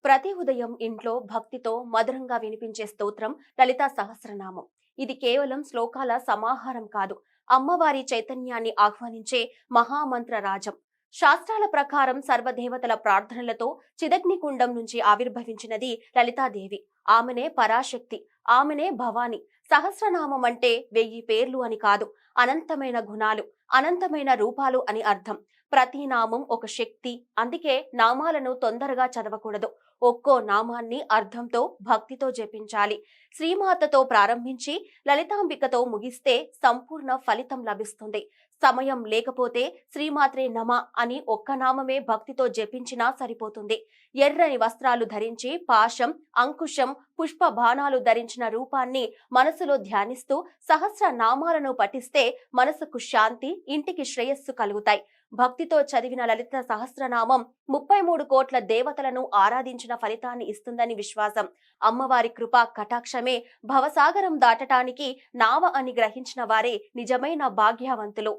ప్రతి ఉదయం ఇంట్లో భక్తితో మధురంగా వినిపించే స్తోత్రం లలితా సహస్రనామం. ఇది కేవలం శ్లోకాల సమాహారం కాదు, అమ్మవారి చైతన్యాన్ని ఆహ్వానించే మహామంత్ర రాజం. శాస్త్రాల ప్రకారం సర్వదేవతల ప్రార్థనలతో చిదగ్నికుండం నుంచి ఆవిర్భవించినది లలితాదేవి. ఆమెనే పరాశక్తి, ఆమెనే భవాని. సహస్రనామం అంటే 1000 పేర్లు అని కాదు, అనంతమైన గుణాలు, అనంతమైన రూపాలు అని అర్థం. ప్రతి నామం ఒక శక్తి. అందుకే నామాలను తొందరగా చదవకూడదు. ఒక్కో నామాన్ని అర్థంతో భక్తితో జపించాలి. శ్రీమాతతో ప్రారంభించి లలితాంబికతో ముగిస్తే సంపూర్ణ ఫలితం లభిస్తుంది. సమయం లేకపోతే శ్రీమాత్రే నమ అని ఒక్క నామమే భక్తితో జపించినా సరిపోతుంది. ఎర్రని వస్త్రాలు ధరించి పాశం, అంకుశం, పుష్ప బాణాలు ధరించిన రూపాన్ని మనసులో ధ్యానిస్తూ సహస్ర నామాలను పఠిస్తే మనసుకు శాంతి, ఇంటికి శ్రేయస్సు కలుగుతాయి. భక్తితో చదివిన లలిత సహస్రనామం 33 కోట్ల దేవతలను ఆరాధించిన ఫలితాన్ని ఇస్తుందని విశ్వాసం. అమ్మవారి కృపా కటాక్షమే భవసాగరం దాటటానికి నావ అని గ్రహించిన వారే నిజమైన భాగ్యవంతులు.